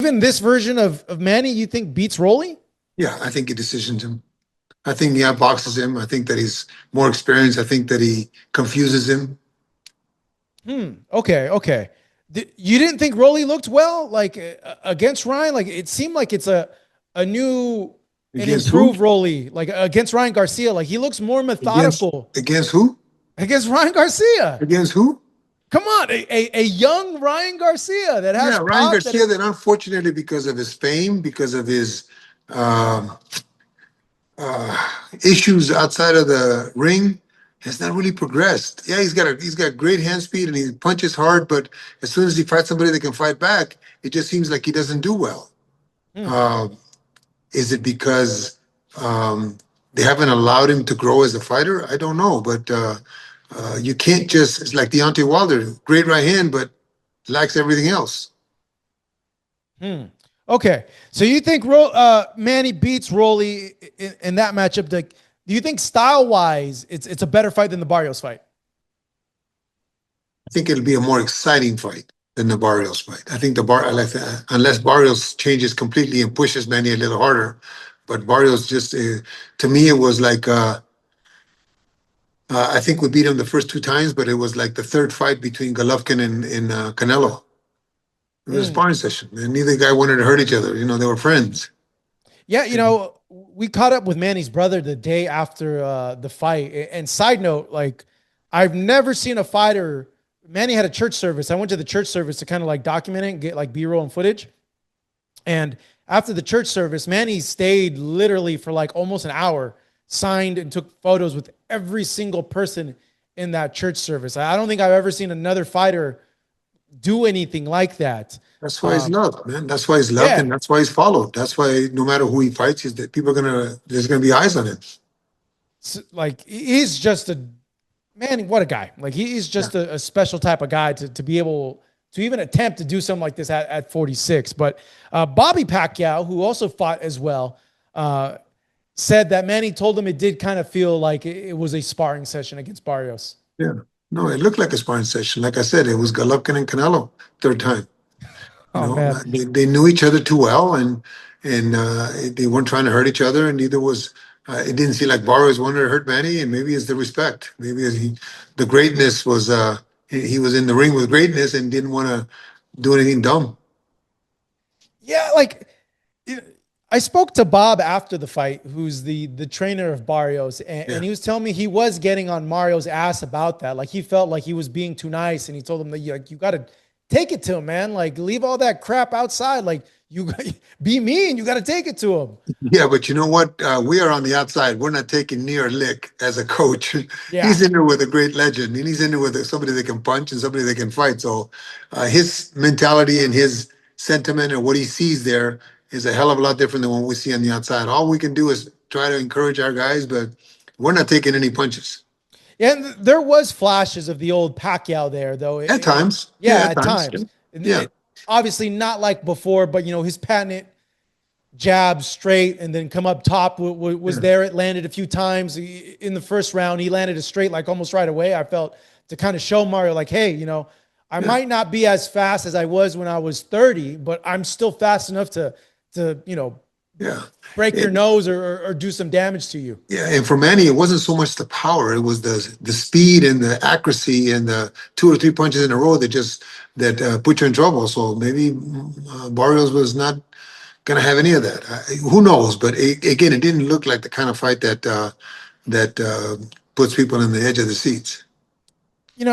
even this version of Manny, you think beats Rolly? Yeah, I think he decisions him. I think he outboxes him. I think that he's more experienced. I think that he confuses him. Okay, okay. You didn't think Rolly looked well, like against Ryan? Like it seemed like it's a new and Against who? improved Rolly, like against Ryan Garcia. Like he looks more Against methodical against who? against Ryan Garcia. Against who? Come on, a young Ryan Garcia that Yeah, has Ryan pop. That Garcia. Then, unfortunately, because of his fame, because of his um, issues outside of the ring, has not really progressed. Yeah, he's got great hand speed and he punches hard, but as soon as he fights somebody that can fight back, it just seems like he doesn't do well. Hmm. Uh, is it because they haven't allowed him to grow as a fighter? I don't know, but you can't just. It's like Deontay Wilder, great right hand, but lacks everything else. Hmm. Okay, so you think Manny beats Rolly in that matchup? Like, do you think style wise, it's a better fight than the Barrios fight? I think it'll be a more exciting fight than the Barrios fight. I think unless Barrios changes completely and pushes Manny a little harder, but Barrios just to me it was like I think we beat him the first two times, but it was like the third fight between Golovkin and Canelo. It was a Hmm. sparring session, and neither guy wanted to hurt each other. They were friends. Yeah, we caught up with Manny's brother the day after the fight. And side note, like, I've never seen a fighter. Manny had a church service. I went to the church service to kind of like document it and get like B-roll and footage. And after the church service, Manny stayed literally for like almost an hour, signed and took photos with every single person in that church service. I don't think I've ever seen another fighter do anything like that. That's why he's Um, loved, man. That's why he's loved, and yeah, that's why he's followed. That's why no matter who he fights, people are gonna there's gonna be eyes on him. like he's just a man, what a guy. Like he's Yeah. just a special type of guy to be able to even attempt to do something like this at 46. But Bobby Pacquiao, who also fought as well, uh, said that Manny told him it did kind of feel like it was a sparring session against Barrios. Yeah. No, it looked like a sparring session. Like I said, it was Golovkin and Canelo third time. Oh man. They knew each other too well, and they weren't trying to hurt each other, and neither was. It didn't seem like Barros wanted to hurt Manny, and maybe it's the respect. Maybe the greatness was. He was in the ring with greatness and didn't want to do anything dumb. Yeah, like I spoke to Bob after the fight, who's the trainer of Barrios, Yeah. and he was telling me he was getting on Mario's ass about that. Like he felt like he was being too nice, and he told him that you got to take it to him, man. Like leave all that crap outside. Like you be mean, you got to take it to him. Yeah, but you know what? We are on the outside. We're not taking near a lick as a coach. Yeah, He's in there with a great legend, and he's in there with somebody that can punch and somebody that can fight. So his mentality and his sentiment and what he sees there is a hell of a lot different than what we see on the outside. All we can do is try to encourage our guys, but we're not taking any punches and there was flashes of the old Pacquiao there, though. at times. Yeah, Yeah, at at times. times. And Yeah, obviously not like before, but his patent jab straight and then come up top was yeah, there. It landed a few times in the first round. He landed a straight like almost right away. I felt to kind of show Mario like, hey, I yeah, might not be as fast as I was when I was 30, but I'm still fast enough to yeah. break your It, nose or do some damage to you. Yeah, and for Manny, it wasn't so much the power; it was the speed and the accuracy and the two or three punches in a row that put you in trouble. So maybe Barrios was not going to have any of that. Who knows? But again, it didn't look like the kind of fight that puts people in the edge of the seats.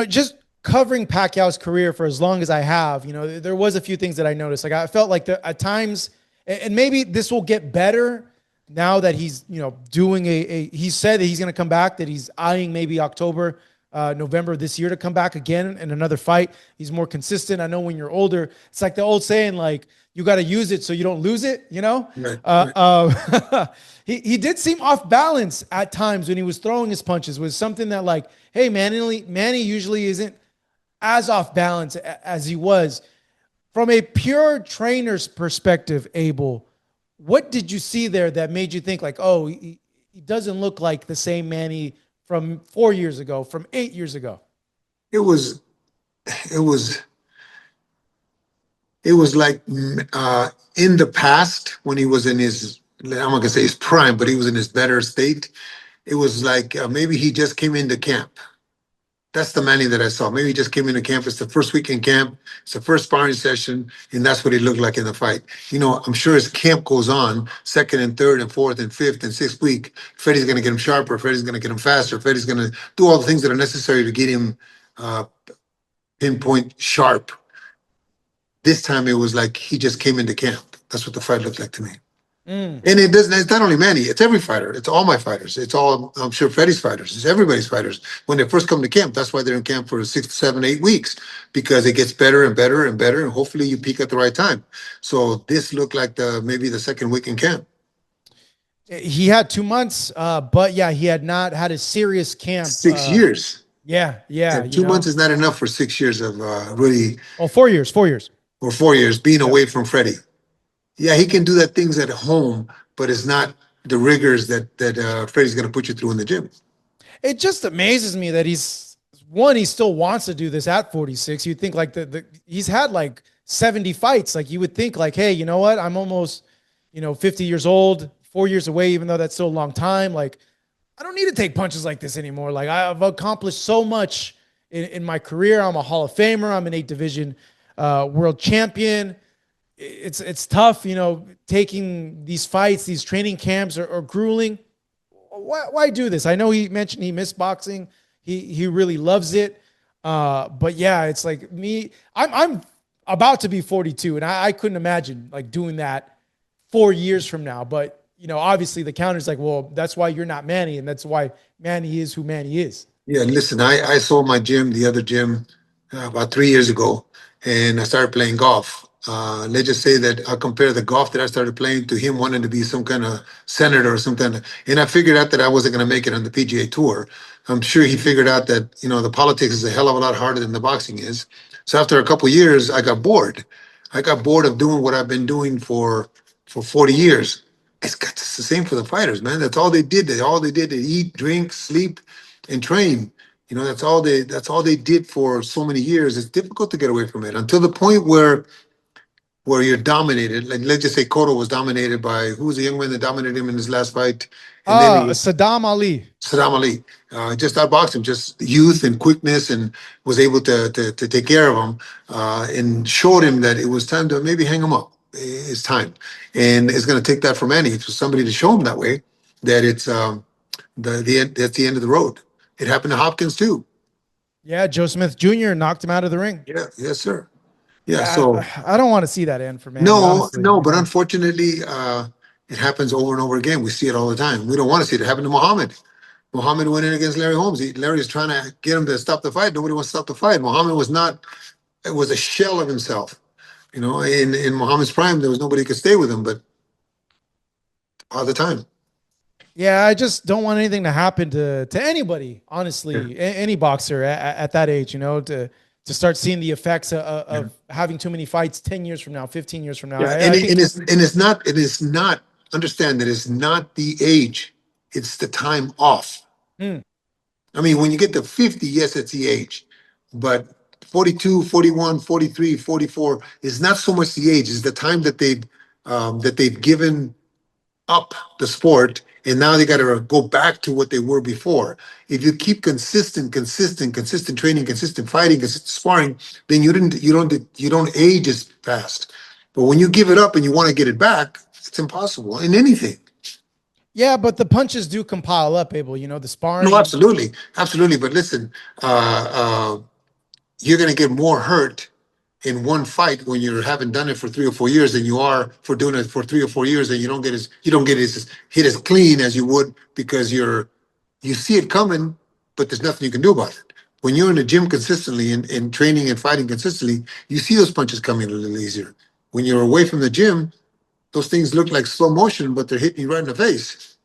Just covering Pacquiao's career for as long as I have, there was a few things that I noticed. Like I felt like at times, and maybe this will get better now that he's, doing he said that he's going to come back, that he's eyeing maybe October, November this year to come back again in another fight. He's more consistent. I know when you're older, it's like the old saying, like, you got to use it so you don't lose it. Right, Uh, right. he did seem off balance at times when he was throwing his punches. Was something that like, hey, Manny usually isn't as off balance as he was. From a pure trainer's perspective, Abel, what did you see there that made you think like, oh, he doesn't look like the same Manny from 4 years ago, from 8 years ago? It was it was It was like in the past when he was in his, I'm not gonna say his prime, but he was in his better state. It was like maybe he just came into camp. That's the Manny that I saw. Maybe he just came into camp. It's the first week in camp. It's the first sparring session, and that's what he looked like in the fight. I'm sure as camp goes on, second and third and fourth and fifth and sixth week, Freddie's going to get him sharper. Freddie's going to get him faster. Freddie's going to do all the things that are necessary to get him uh, pinpoint sharp. This time it was like he just came into camp. That's what the fight looked like to me. Mm. And it doesn't. It's not only Manny. It's every fighter. It's all my fighters. It's all. I'm sure Freddie's fighters. It's everybody's fighters. When they first come to camp, that's why they're in camp for 6, 7, 8 weeks because it gets better and better and better, and hopefully you peak at the right time. So this looked like the maybe the second week in camp. He had 2 months, but yeah, he had not had a serious camp. 6 years. Yeah, yeah, And 2 months is not enough for 6 years of really, Oh, 4 years, 4 years. or 4 years being Yeah. away from Freddie. Yeah, he can do that things at home, but it's not the rigors that Freddie's going to put you through in the gym. It just amazes me that he still wants to do this at 46. You'd think like the he's had like 70 fights. Like you would think like, hey, you know what? I'm almost, 50 years old, 4 years away, even though that's still a long time. Like, I don't need to take punches like this anymore. Like I've accomplished so much in my career. I'm a Hall of Famer. I'm an 8 division world champion. It's tough, taking these fights, these training camps are grueling. Why do this? I know he mentioned he missed boxing. He really loves it. But yeah, it's like me. I'm about to be 42, and I couldn't imagine like doing that 4 years from now. But obviously the counter's like, well, that's why you're not Manny, and that's why Manny is who Manny is. Yeah, listen, I sold my gym, the other gym, about 3 years ago, and I started playing golf. Let's just say that I compare the golf that I started playing to him wanting to be some kind of senator or some kind of, and I figured out that I wasn't going to make it on the PGA Tour. I'm sure he figured out that the politics is a hell of a lot harder than the boxing is. So after a couple of years, I got bored. I got bored of doing what I've been doing for 40 years. It's the same for the fighters, man. That's all they did. They eat, drink, sleep, and train. That's all they did for so many years. It's difficult to get away from it until the point where you're dominated. Like let's just say Cotto was dominated by who was the young man that dominated him in his last fight, and then he Saddam Ali. Saddam Ali just outboxed him, just youth and quickness, and was able to take care of him and showed him that it was time to maybe hang him up. It's time, and it's going to take that from Annie for somebody to show him that way that it's the end. That's the end of the road. It happened to Hopkins too. Yeah, Joe Smith Jr. knocked him out of the ring. Yeah, yes, sir. Yeah, Yeah, so I don't want to see that end for Manny, no, honestly. no, but unfortunately, it happens over and over again. We see it all the time. We don't want to see it. It happened to Muhammad. Muhammad went in against Larry Holmes. Larry was trying to get him to stop the fight. Nobody wants to stop the fight. Muhammad was not. It was a shell of himself. In Muhammad's prime, there was nobody who could stay with him, but all the time. Yeah, I just don't want anything to happen to anybody, Yeah. honestly, any boxer at that age, to start seeing the effects Yeah. of having too many fights 10 years from now, 15 years from now. Yeah, I think, and it's not. Understand that it's not the age; it's the time off. hmm, I mean, when you get to 50, yes, it's the age, but 42, 41, 43, 44 is not so much the age; it's the time that they've given up the sport, and now they got to go back to what they were before. If you keep consistent training, consistent fighting, consistent sparring, then you don't age as fast. But when you give it up and you want to get it back, it's impossible in anything. yeah, but the punches do compile up, Abel, the No, sparring. absolutely, absolutely. But listen, uh, uh, you're going to get more hurt in one fight when you haven't done it for 3 or 4 years than you are for doing it for 3 or 4 years, and you don't get as hit as clean as you would because you see it coming, but there's nothing you can do about it. When you're in the gym consistently and training and fighting consistently, you see those punches coming a little easier. When you're away from the gym, those things look like slow motion, but they're hitting you right in the face.